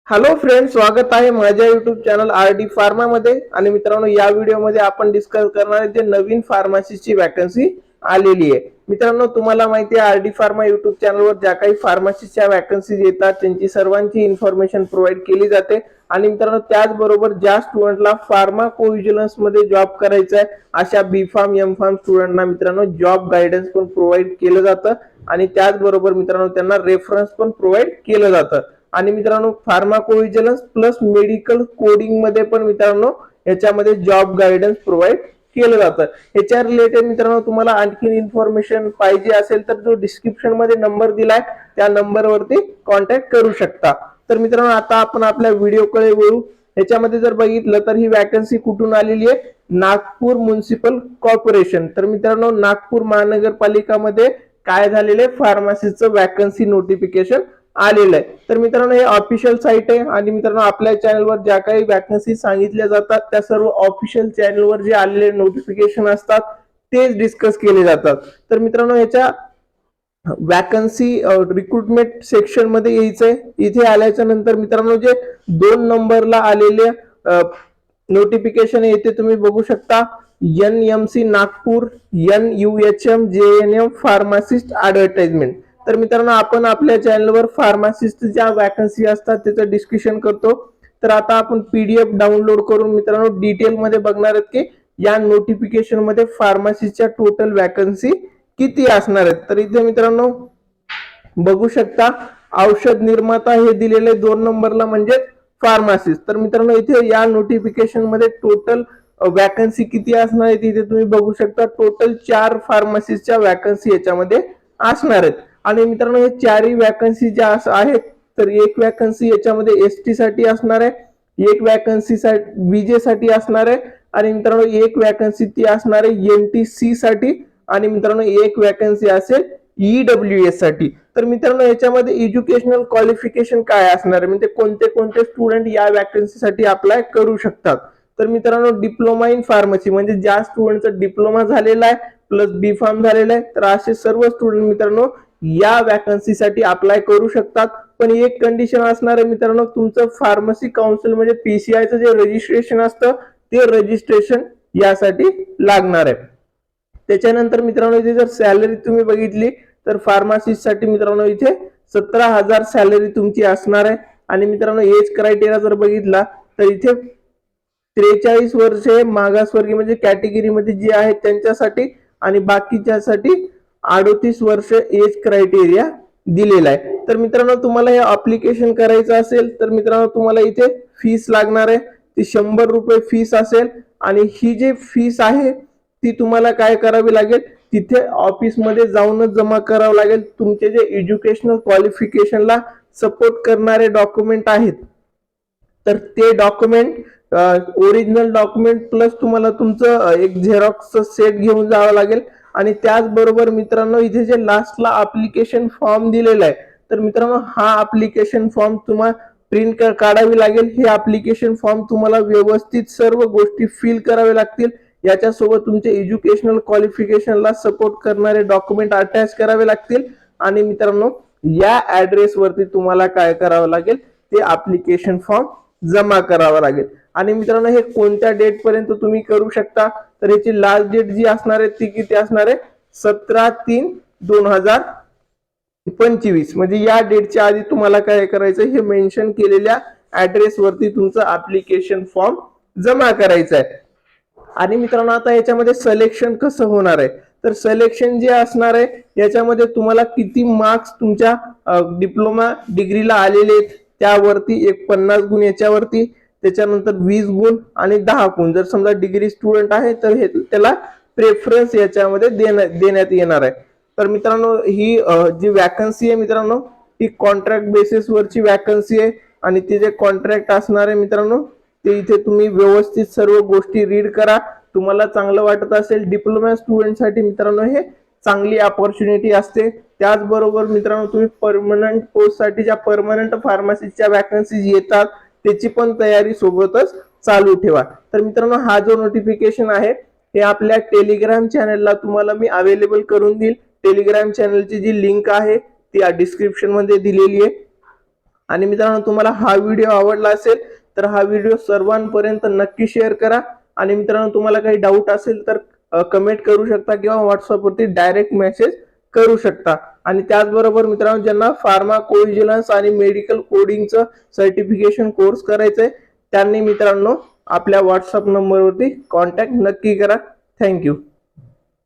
Hello friends, स्वागत आहे माझ्या युट्यूब चॅनल आर.डी. फार्मा मध्ये. आणि मित्रांनो, या व्हिडिओमध्ये आपण डिस्कस करणार आहे जे नवीन फार्मसीची वॅकन्सी आलेली आहे. मित्रांनो, तुम्हाला माहिती आहे आर.डी. फार्मा युट्यूब चॅनलवर ज्या काही फार्मसीच्या वॅकन्सीज येतात त्यांची सर्वांची इन्फॉर्मेशन प्रोव्हाइड केली जाते. आणि मित्रांनो, त्याचबरोबर ज्या स्टुडंटला फार्मा कोव्हिजिलन्स मध्ये जॉब करायचा आहे अशा बी फार्म एम फार्म स्टुडंटना मित्रांनो जॉब गायडन्स पण प्रोव्हाइड केलं जातं. आणि त्याचबरोबर मित्रांनो त्यांना रेफरन्स पण प्रोव्हाइड केलं जातं. आणि मित्रांनो, फार्माकोव्हिजिलन्स प्लस मेडिकल कोडिंग मध्ये पण मित्रांनो याच्यामध्ये जॉब गायडन्स प्रोव्हाइड केलं जातं. याच्या रिलेटेड मित्रांनो तुम्हाला आणखी इन्फॉर्मेशन पाहिजे असेल तर जो डिस्क्रिप्शन मध्ये नंबर दिलाय त्या नंबरवरती कॉन्टॅक्ट करू शकता. तर मित्रांनो, आता आपण आपल्या व्हिडिओकडे वळू. याच्यामध्ये जर बघितलं तर ही वॅकन्सी कुठून आलेली आहे? Nagpur municipal corporation. तर मित्रांनो, नागपूर महानगरपालिकामध्ये काय झालेले फार्मसीचं वॅकन्सी नोटिफिकेशन आलेलं आहे. तर मित्रांनो, हे ऑफिशियल साईट आहे. आणि मित्रांनो, आपल्या चॅनलवर ज्या काही वॅकन्सी सांगितल्या जातात त्या सर्व ऑफिशियल चॅनलवर जे आलेले नोटिफिकेशन असतात तेच डिस्कस केले जातात. तर मित्रांनो, याच्या वॅकन्सी रिक्रुटमेंट सेक्शन मध्ये यायचंय. इथे आल्याच्या नंतर मित्रांनो जे 2 नंबरला आलेले नोटिफिकेशन येते तुम्ही बघू शकता. NMC Nagpur NUHM JNM pharmacist advertisement. तर मित्रांनो, आपण आपल्या चॅनलवर फार्मासिस्ट ज्या वॅकन्सी असतात त्याचं डिस्कशन करतो. तर आता आपण PDF डाउनलोड करून मित्रांनो डिटेल मध्ये बघणार आहोत की या नोटिफिकेशन मध्ये फार्मसीच्या टोटल वॅकन्सी किती असणार आहेत. तर इथे मित्रांनो बघू शकता, औषध निर्माता हे दिलेले 2 नंबरला म्हणजे फार्मासिस्ट. तर मित्रांनो, इथे या नोटिफिकेशन मध्ये टोटल वॅकन्सी किती असणार आहे इथे तुम्ही बघू शकता. टोटल 4 फार्मसिस्टच्या वॅकन्सी याच्यामध्ये असणार आहेत. आणि मित्रांनो, हे 4ही वॅकन्सी ज्या आहेत तर एक वॅकन्सी याच्यामध्ये एसटी साठी असणार आहे, एक वॅकन्सी विजे साठी असणार आहे, आणि मित्रांनो एक वॅकन्सी ती असणार आहे NTC साठी, आणि मित्रांनो एक वॅकन्सी असेल EWS साठी. तर मित्रांनो, याच्यामध्ये एज्युकेशनल क्वालिफिकेशन काय असणार आहे म्हणजे कोणते कोणते स्टुडंट या वॅकन्सी साठी अप्लाय करू शकतात. तर मित्रांनो, डिप्लोमा इन फार्मसी म्हणजे ज्या स्टुडंटचा डिप्लोमा झालेला आहे प्लस बी फार्म झालेला आहे तर असे सर्व स्टुडंट मित्रांनो या वॅकन्सी साठी अप्लाय करू शकतात. पण एक कंडिशन असणार आहे मित्रांनो, तुमचं फार्मसी काउन्सिल म्हणजे PCIचं जे रजिस्ट्रेशन असतं ते रजिस्ट्रेशन यासाठी लागणार आहे. त्याच्यानंतर मित्रांनो, इथे जर सॅलरी तुम्ही बघितली तर फार्मासिस्ट साठी मित्रांनो इथे 17,000 सॅलरी तुमची असणार आहे. आणि मित्रांनो, एज क्रायटेरिया जर बघितला तर इथे 43 वर्षे मागासवर्गीय म्हणजे कॅटेगरीमध्ये जे आहेत त्यांच्यासाठी, आणि बाकीच्यासाठी 38 वर्ष एज क्रायटेरिया दिलेला आहे. तर मित्रांनो, तुम्हाला हे अप्लिकेशन करायचं असेल तर मित्रांनो तुम्हाला इथे फीस लागणार आहे, ती 100 रुपये फीस असेल. आणि ही जी फीस आहे ती तुम्हाला काय करावी लागेल, तिथे ऑफिसमध्ये जाऊनच जमा करावं लागेल. तुमचे जे एज्युकेशनल क्वालिफिकेशनला सपोर्ट करणारे डॉक्युमेंट आहेत तर ते डॉक्युमेंट ओरिजिनल डॉक्युमेंट प्लस तुम्हाला तुमचं एक झेरॉक्सचं सेट घेऊन जावं लागेल. आणि त्याचबरोबर मित्रांनो, इथे जे लास्टला अप्लिकेशन फॉर्म दिलेला आहे तर मित्रांनो हा अप्लिकेशन फॉर्म तुम्हाला प्रिंट काढावी लागेल. हे अप्लिकेशन फॉर्म तुम्हाला व्यवस्थित सर्व गोष्टी फिल करावे लागतील. याच्यासोबत तुमचे एज्युकेशनल क्वालिफिकेशनला सपोर्ट करणारे डॉक्युमेंट अटॅच करावे लागतील. आणि मित्रांनो, या ऍड्रेस वरती तुम्हाला काय करावं लागेल, ते अप्लिकेशन फॉर्म जमा करावा लागेल. आणि मित्रांनो, हे कोणत्या डेट पर्यंत तुम्ही करू शकता तर याची लास्ट डेट जी असणार आहे ती किती असणार आहे, 17/3/2025. म्हणजे या डेटच्या आधी तुम्हाला काय करायचं, हे मेन्शन केलेल्या ऍड्रेस वरती तुमचं अप्लिकेशन फॉर्म जमा करायचं आहे. आणि मित्रांनो, आता याच्यामध्ये सिलेक्शन कसं होणार आहे तर सिलेक्शन जे असणार आहे याच्यामध्ये तुम्हाला किती मार्क्स तुमच्या डिप्लोमा डिग्रीला आलेले आहेत त्यावरती एक 50 गुण याच्यावरती, त्याच्यानंतर 20 गुण आणि 10 गुण. जर समजा डिग्री स्टुडंट आहे तर हे त्याला प्रेफरन्स याच्यामध्ये देण्यात येणार आहे. तर मित्रांनो, ही जी वॅकन्सी आहे मित्रांनो ती कॉन्ट्रॅक्ट बेसिस वरची वॅकन्सी आहे. आणि ते जे कॉन्ट्रॅक्ट असणार आहे मित्रांनो ते इथे तुम्ही व्यवस्थित सर्व गोष्टी रीड करा. तुम्हाला चांगलं वाटत असेल डिप्लोमा स्टुडंट साठी मित्रांनो हे चांगली अपॉर्च्युनिटी असते. त्याचबरोबर मित्रांनो, तुम्ही परमनंट पोस्ट साठी ज्या परमनंट फार्मसीच्या वॅकन्सीज येतात त्याची पण तयारी सोबतच चालू ठेवा. तर मित्रांनो, हा जो नोटिफिकेशन आहे हे आपल्या टेलिग्राम चॅनलला तुम्हाला मी अवेलेबल करून देईल. टेलिग्राम चॅनलची जी लिंक आहे ती डिस्क्रिप्शन मध्ये दिलेली आहे. आणि मित्रांनो, तुम्हाला हा व्हिडिओ आवडला असेल तर हा व्हिडिओ सर्वांपर्यंत नक्की शेअर करा. आणि मित्रांनो, तुम्हाला काही डाऊट असेल तर कमेंट करू शकता किंवा व्हॉट्सअपवरती डायरेक्ट मेसेज करू शकता. आणि त्याचबरोबर मित्रांनो, ज्यांना फार्माकोव्हिजिलन्स आणि मेडिकल कोडिंगचं सर्टिफिकेशन कोर्स करायचंय त्यांनी मित्रांनो आपल्या व्हॉट्सअप नंबरवरती कॉन्टॅक्ट नक्की करा. थँक्यू.